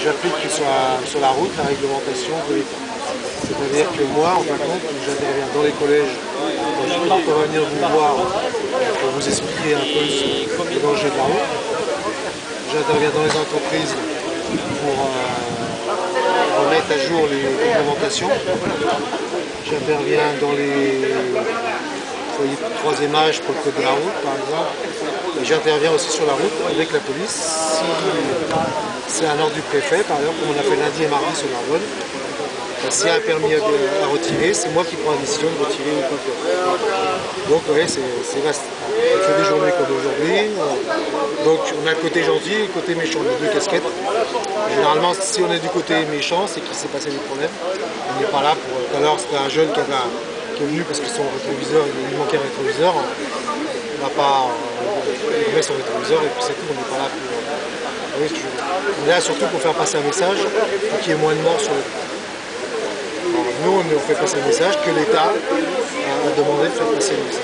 j'applique sur la route la réglementation de l'État. C'est-à-dire que moi, en fin de compte, j'interviens dans les collèges pour venir vous voir, pour vous expliquer un peu le danger de la route. J'interviens dans les entreprises pour remettre à jour les réglementations. J'interviens dans les foyers de troisième âge pour le code de la route, par exemple. Et j'interviens aussi sur la route avec la police. Si c'est un ordre du préfet, par exemple, comme on a fait lundi et mardi sur Narbonne, s'il y a un permis à retirer, c'est moi qui prends la décision de retirer ou pas. Donc oui, c'est vaste. On fait des journées comme aujourd'hui. Donc on a le côté gentil et le côté méchant, les deux casquettes. Généralement, si on est du côté méchant, c'est qu'il s'est passé des problèmes. On n'est pas là pour... Tout à l'heure, c'était un jeune qui est venu parce que son rétroviseur, il manquait un rétroviseur. On n'a pas... Il met son rétroviseur et puis c'est tout, on n'est pas là pour... Oui, on est là surtout pour faire passer un message pour qu'il y ait moins de morts sur le route. Nous, on fait passer le message que l'État a demandé de faire passer le message.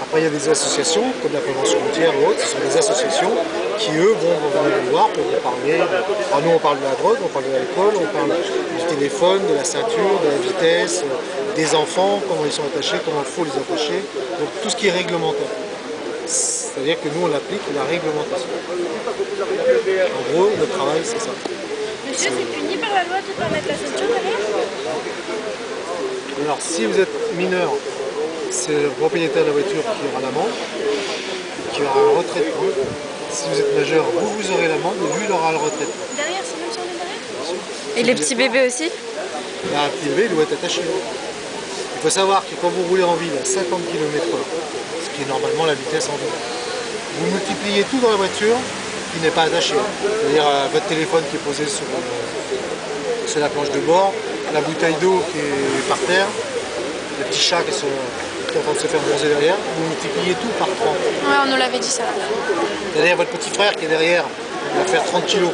Après, il y a des associations, comme la prévention routière ou autres, ce sont des associations qui, eux, vont venir nous voir pour vous parler. Alors, nous, on parle de la drogue, on parle de l'alcool, on parle du téléphone, de la ceinture, de la vitesse, des enfants, comment ils sont attachés, comment il faut les attacher. Donc, tout ce qui est réglementaire. C'est-à-dire que nous, on applique la réglementation. En gros, le travail, c'est ça. Monsieur, c'est puni par la loi de ne pas mettre la ceinture derrière? Alors, si vous êtes mineur, c'est le propriétaire de la voiture qui aura l'amende, qui aura un retrait de points. Si vous êtes majeur, vous aurez l'amende et lui, il aura le retrait de points. Derrière, c'est même si on est derrière? Et les petits bébés aussi? Un petit bébé, il doit être attaché. Il faut savoir que quand vous roulez en ville à 50 km/h, ce qui est normalement la vitesse en ville, vous multipliez tout dans la voiture qui n'est pas attaché. C'est-à-dire votre téléphone qui est posé sur la planche de bord, la bouteille d'eau qui est par terre, les petits chats qui sont en train de se faire bronzer derrière, vous multipliez tout par 30. Ouais, on nous l'avait dit ça. C'est-à-dire votre petit frère qui est derrière, il va faire 30 kg,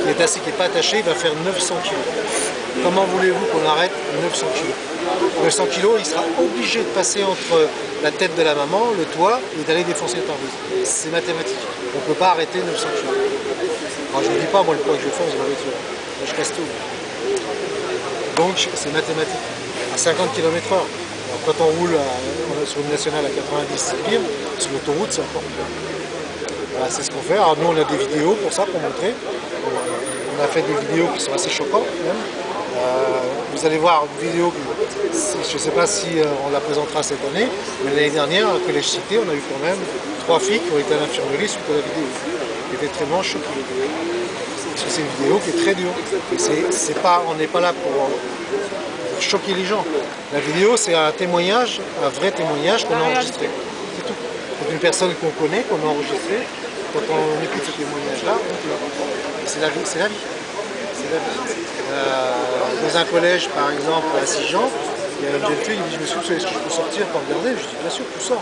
qui est assis, qui n'est pas attaché, il va faire 900 kg. Comment voulez-vous qu'on arrête 900 kg? 900 kg, il sera obligé de passer entre la tête de la maman, le toit, et d'aller défoncer le pare-brise. C'est mathématique. On ne peut pas arrêter 900 kg. Alors je ne dis pas, moi, le poids que je fonce dans la voiture. Moi, je casse tout. Donc, c'est mathématique. À 50 km/h. Quand on roule sur une nationale à 90, c'est pire. Sur l'autoroute, c'est encore pire. Voilà, c'est ce qu'on fait. Alors nous, on a des vidéos pour ça, pour montrer. On a fait des vidéos qui sont assez choquantes, même. Vous allez voir une vidéo, je ne sais pas si on la présentera cette année, mais l'année dernière, au Collège Cité, on a eu quand même 3 filles qui ont été à l'infirmerie suite à la vidéo. Qui étaient très choquées. Parce que c'est une vidéo qui est très dure. Et on n'est pas là pour choquer les gens. La vidéo, c'est un témoignage, un vrai témoignage qu'on a enregistré. C'est tout. C'est une personne qu'on connaît, qu'on a enregistré. Quand on écoute ce témoignage-là, c'est la vie. C'est la vie. Dans un collège, par exemple, à Sijan, il y a une jeune fille qui dit « Je me suis dit, est-ce que je peux sortir pour regarder ?» Je dis « Bien sûr, tu sors. »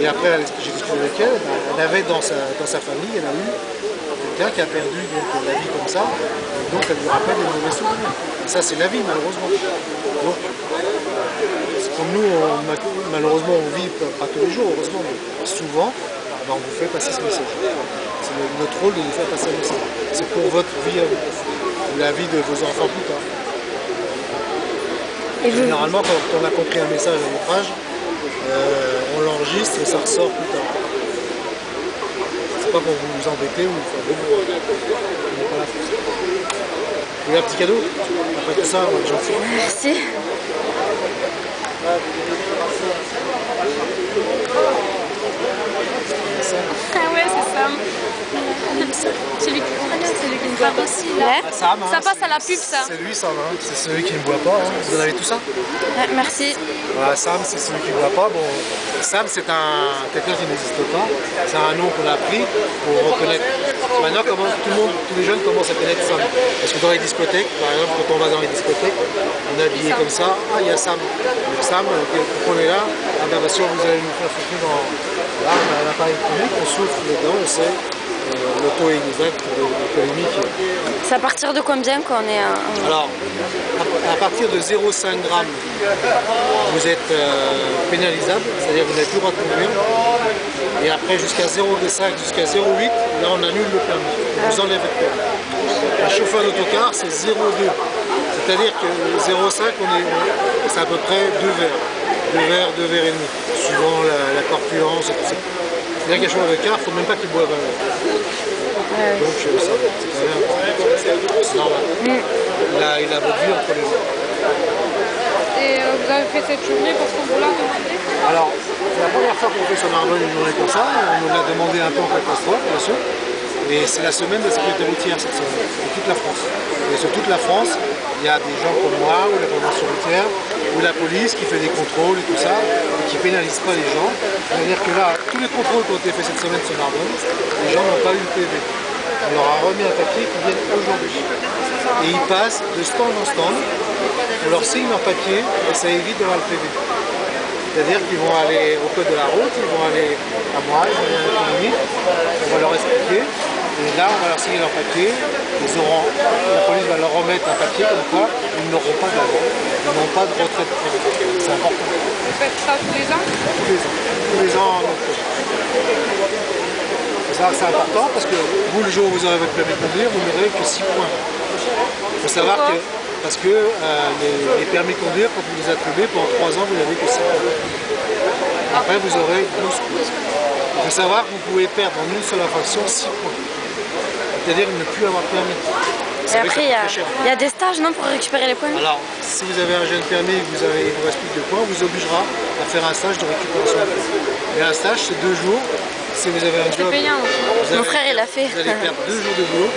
Et après, j'ai discuté avec elle, elle avait dans sa famille, elle a eu quelqu'un qui a perdu la vie comme ça, et donc elle lui rappelle des mauvais souvenirs. Et ça, c'est la vie, malheureusement. Donc, comme nous, malheureusement, on vit pas tous les jours, heureusement, mais souvent, on vous fait passer ce message. C'est notre rôle de vous faire passer ce message. C'est pour votre vie à vous, ou la vie de vos enfants plus tard. Et généralement, quand on a compris un message à notre âge, on l'enregistre et ça ressort plus tard. C'est pas pour vous embêter ou faire des mots. On n'est pas là pour ça. Vous voulez un petit cadeau? Après tout ça, on est gentil. Merci. Ah ouais, c'est Sam. Celui qui me voit aussi là. Ouais. Sam, Ça passe à la pub, ça. C'est lui, Sam. C'est celui qui ne boit pas. Vous en avez tout ça? Ouais, merci. Voilà, Sam, c'est celui qui ne boit pas. Bon, Sam, c'est quelqu'un qui n'existe pas. C'est un nom qu'on a pris pour reconnaître. Maintenant, tous les jeunes commencent à connaître Sam. Parce que dans les discothèques, par exemple, quand on va dans les discothèques, on est habillé comme ça. Ah, il y a Sam. Donc Sam, pourquoi on est là? Ah ben, bien sûr, vous allez nous faire foutre dans l'appareil électronique, on souffle dedans, on sait le taux exact de polémique. C'est à partir de combien qu'on est Alors, à partir de 0,5 g, vous êtes pénalisable, c'est-à-dire que vous n'avez plus le droit de conduire. Et après, jusqu'à 0,5, jusqu'à 0,8, là on annule le permis. On vous enlève le permis. Un chauffeur d'autocar, c'est 0,2. C'est-à-dire que 0,5, c'est à peu près 2 verres. 2 verres et demi, suivant la corpulence et tout ça. C'est-à-dire qu'un chauffeur d'autocar, il ne faut même pas qu'il boive un verre. Donc c'est quand même c'est normal. Il a votre vie entre les mains. Et vous avez fait cette journée parce qu'on vous l'a demandé? Alors, c'est la première fois qu'on fait sur Narbonne une journée comme ça. On nous l'a demandé un peu en catastrophe, bien sûr. Et c'est la semaine de la sécurité routière cette semaine, sur toute la France. Et sur toute la France, il y a des gens comme moi, ou la prévention routière, ou la police qui fait des contrôles et tout ça, et qui pénalise pas les gens. C'est-à-dire que là, tous les contrôles qui ont été faits cette semaine sur Narbonne, les gens n'ont pas eu le PV. On leur a remis un papier qui vient aujourd'hui. Et ils passent de stand en stand, on leur signe leur papier et ça évite d'avoir le PV. C'est-à-dire qu'ils vont aller au code de la route, ils vont aller à moi, ils vont aller à l'économie, on va leur expliquer. Et là, on va leur signer leur papier. La police va leur remettre un papier comme quoi ils n'auront pas d'amende, ils n'ont pas de retraite prévue. C'est important. Vous faites ça tous les ans? Tous les ans. Tous les ans en octobre. Ça, c'est important parce que vous, le jour où vous aurez votre permis de conduire, vous n'aurez que 6 points. Il faut savoir que, parce que les permis de conduire, quand vous les attribuez, pendant 3 ans, vous n'avez que 6 points. Après, vous aurez 12 points. Il faut savoir que vous pouvez perdre en une seule infraction 6 points. C'est-à-dire ne plus avoir de permis. Et après, il y a des stages, non, pour récupérer les points? Alors, si vous avez un jeune permis et que il vous reste plus de points, on vous obligera à faire un stage de récupération de points. Et un stage, c'est 2 jours. Si vous avez un job, c'est payant aussi. Mon frère, il a fait. Vous allez perdre 2 jours de boulot,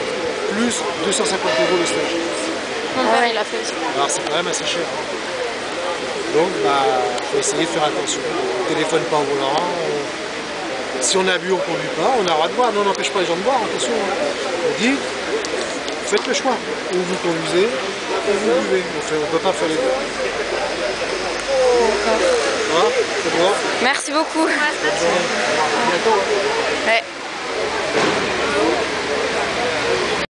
plus 250 € de stage. Mon père, il a fait aussi. Alors, c'est quand même assez cher. Donc, il faut essayer de faire attention. On ne téléphone pas au volant. Si on a bu, on ne conduit pas. On a le droit de boire. Non, on n'empêche pas les gens de boire. Attention. On dit, faites le choix. Ou vous conduisez, ou vous buvez. On ne peut pas faire les deux. D'accord. Ça va? Merci beaucoup. À bientôt.